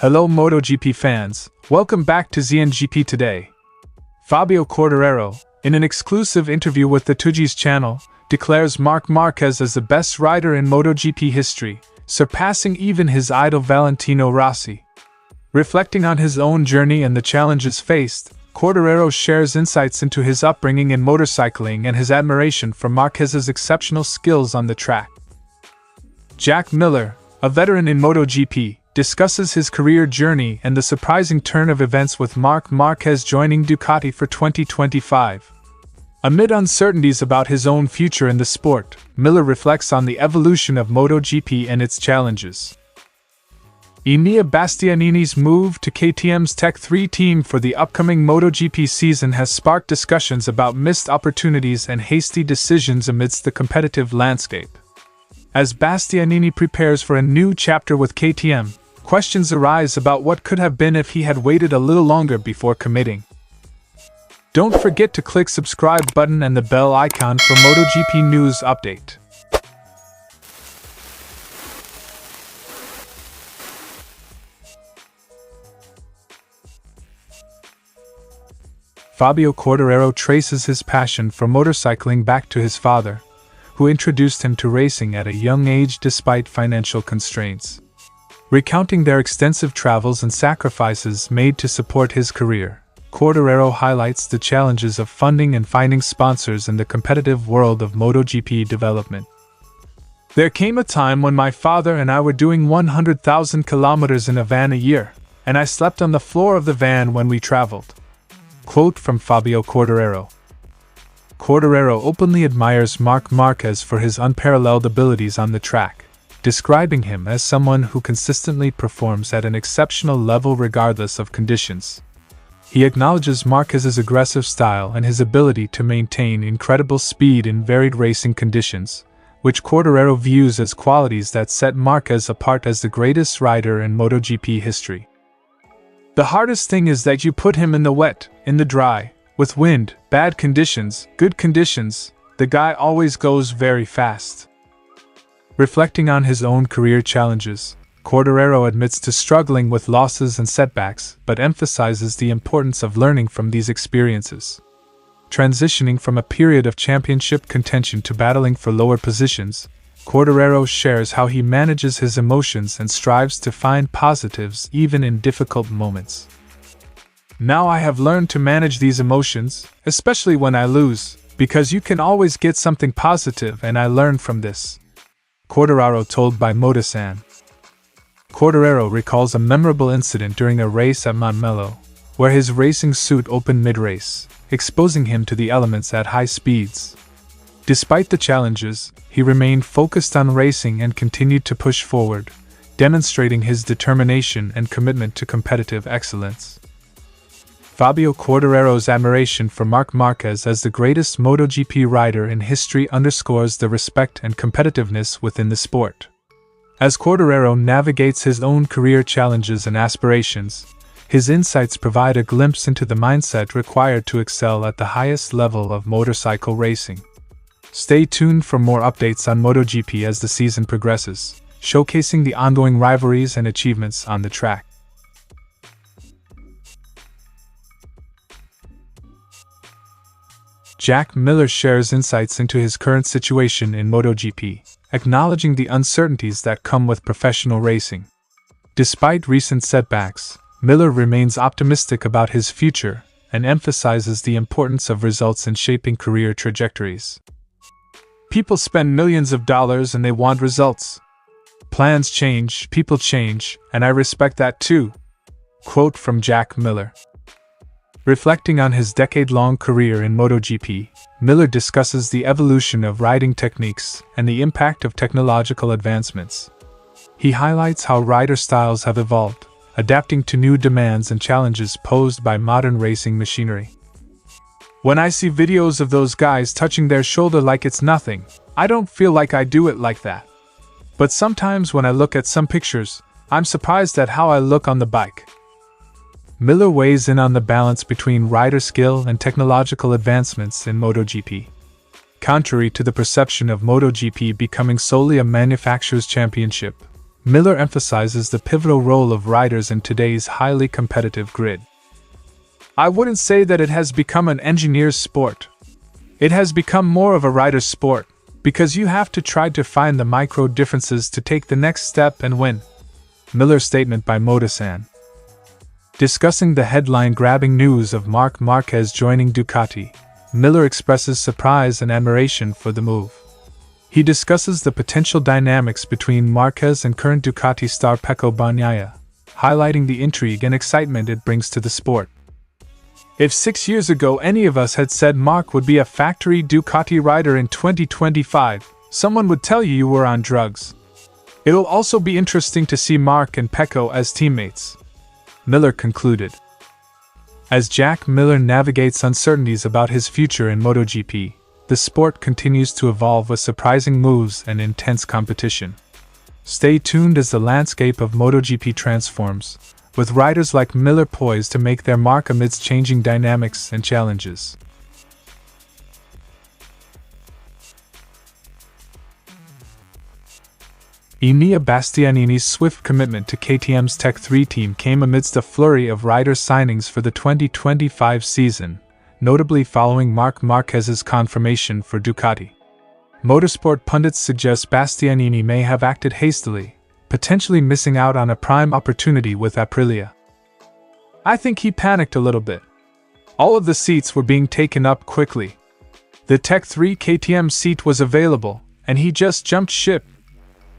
Hello MotoGP fans, welcome back to ZNGP today. Fabio Quartararo, in an exclusive interview with the Twojeys channel, declares Marc Márquez as the best rider in MotoGP history, surpassing even his idol Valentino Rossi. Reflecting on his own journey and the challenges faced, Quartararo shares insights into his upbringing in motorcycling and his admiration for Márquez's exceptional skills on the track. Jack Miller, a veteran in MotoGP, discusses his career journey and the surprising turn of events with Marc Márquez joining Ducati for 2025. Amid uncertainties about his own future in the sport, Miller reflects on the evolution of MotoGP and its challenges. Enea Bastianini's move to KTM's Tech 3 team for the upcoming MotoGP season has sparked discussions about missed opportunities and hasty decisions amidst the competitive landscape. As Bastianini prepares for a new chapter with KTM, questions arise about what could have been if he had waited a little longer before committing. Don't forget to click subscribe button and the bell icon for MotoGP news update. Fabio Quartararo traces his passion for motorcycling back to his father, who introduced him to racing at a young age despite financial constraints. Recounting their extensive travels and sacrifices made to support his career, Quartararo highlights the challenges of funding and finding sponsors in the competitive world of MotoGP development. There came a time when my father and I were doing 100,000 kilometers in a van a year, and I slept on the floor of the van when we traveled. Quote from Fabio Quartararo. Quartararo openly admires Marc Márquez for his unparalleled abilities on the track, describing him as someone who consistently performs at an exceptional level regardless of conditions. He acknowledges Márquez's aggressive style and his ability to maintain incredible speed in varied racing conditions, which Quartararo views as qualities that set Márquez apart as the greatest rider in MotoGP history. The hardest thing is that you put him in the wet, in the dry, with wind, bad conditions, good conditions, the guy always goes very fast. Reflecting on his own career challenges, Quartararo admits to struggling with losses and setbacks, but emphasizes the importance of learning from these experiences. Transitioning from a period of championship contention to battling for lower positions, Quartararo shares how he manages his emotions and strives to find positives even in difficult moments. Now I have learned to manage these emotions, especially when I lose, because you can always get something positive and I learned from this. Quartararo told by Motosan. Quartararo recalls a memorable incident during a race at Montmello, where his racing suit opened mid-race, exposing him to the elements at high speeds. Despite the challenges, he remained focused on racing and continued to push forward, demonstrating his determination and commitment to competitive excellence. Fabio Quartararo's admiration for Marc Márquez as the greatest MotoGP rider in history underscores the respect and competitiveness within the sport. As Quartararo navigates his own career challenges and aspirations, his insights provide a glimpse into the mindset required to excel at the highest level of motorcycle racing. Stay tuned for more updates on MotoGP as the season progresses, showcasing the ongoing rivalries and achievements on the track. Jack Miller shares insights into his current situation in MotoGP, acknowledging the uncertainties that come with professional racing. Despite recent setbacks, Miller remains optimistic about his future and emphasizes the importance of results in shaping career trajectories. People spend millions of dollars and they want results. Plans change, people change, and I respect that too. Quote from Jack Miller. Reflecting on his decade-long career in MotoGP, Miller discusses the evolution of riding techniques and the impact of technological advancements. He highlights how rider styles have evolved, adapting to new demands and challenges posed by modern racing machinery. When I see videos of those guys touching their shoulder like it's nothing, I don't feel like I do it like that. But sometimes when I look at some pictures, I'm surprised at how I look on the bike. Miller weighs in on the balance between rider skill and technological advancements in MotoGP. Contrary to the perception of MotoGP becoming solely a manufacturer's championship, Miller emphasizes the pivotal role of riders in today's highly competitive grid. I wouldn't say that it has become an engineer's sport. It has become more of a rider's sport, because you have to try to find the micro differences to take the next step and win. Miller's statement by Motosan. Discussing the headline-grabbing news of Marc Márquez joining Ducati, Miller expresses surprise and admiration for the move. He discusses the potential dynamics between Márquez and current Ducati star Pecco Bagnaia, highlighting the intrigue and excitement it brings to the sport. If 6 years ago any of us had said Marc would be a factory Ducati rider in 2025, someone would tell you were on drugs. It'll also be interesting to see Marc and Pecco as teammates, Miller concluded. As Jack Miller navigates uncertainties about his future in MotoGP, the sport continues to evolve with surprising moves and intense competition. Stay tuned as the landscape of MotoGP transforms, with riders like Miller poised to make their mark amidst changing dynamics and challenges. Enea Bastianini's swift commitment to KTM's Tech 3 team came amidst a flurry of rider signings for the 2025 season, notably following Marc Márquez's confirmation for Ducati. Motorsport pundits suggest Bastianini may have acted hastily, potentially missing out on a prime opportunity with Aprilia. I think he panicked a little bit. All of the seats were being taken up quickly. The Tech 3 KTM seat was available, and he just jumped ship.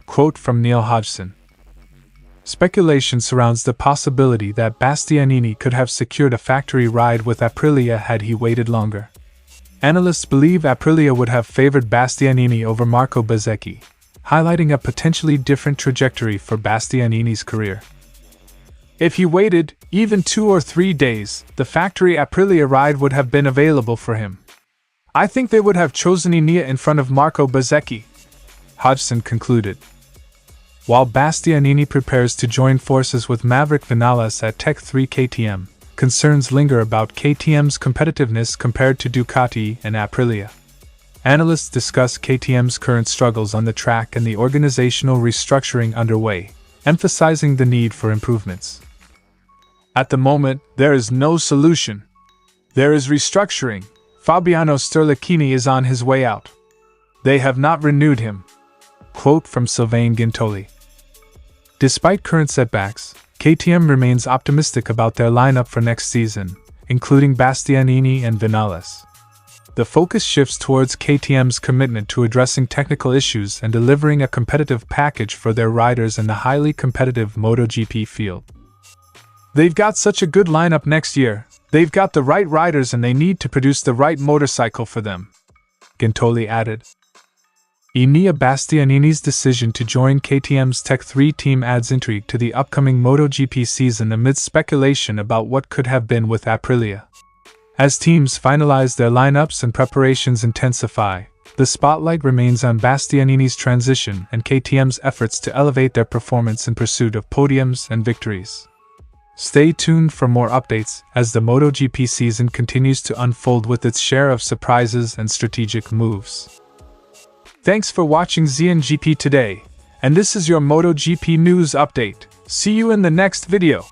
Quote from Neil Hodgson. Speculation surrounds the possibility that Bastianini could have secured a factory ride with Aprilia had he waited longer. Analysts believe Aprilia would have favored Bastianini over Marco Bezzecchi, highlighting a potentially different trajectory for Bastianini's career. If he waited even 2 or 3 days, the factory Aprilia ride would have been available for him. I think they would have chosen Enea in front of Marco Bezzecchi, Hodgson concluded. While Bastianini prepares to join forces with Maverick Vinales at Tech 3 KTM, concerns linger about KTM's competitiveness compared to Ducati and Aprilia. Analysts discuss KTM's current struggles on the track and the organizational restructuring underway, emphasizing the need for improvements. At the moment, there is no solution. There is restructuring. Fabiano Sterlicchini is on his way out. They have not renewed him. Quote from Sylvain Gintoli. Despite current setbacks, KTM remains optimistic about their lineup for next season, including Bastianini and Vinales. The focus shifts towards KTM's commitment to addressing technical issues and delivering a competitive package for their riders in the highly competitive MotoGP field. They've got such a good lineup next year, they've got the right riders and they need to produce the right motorcycle for them, Gintoli added. Enea Bastianini's decision to join KTM's Tech 3 team adds intrigue to the upcoming MotoGP season amidst speculation about what could have been with Aprilia. As teams finalize their lineups and preparations intensify, the spotlight remains on Bastianini's transition and KTM's efforts to elevate their performance in pursuit of podiums and victories. Stay tuned for more updates as the MotoGP season continues to unfold with its share of surprises and strategic moves. Thanks for watching ZNGP today, and this is your MotoGP news update. See you in the next video.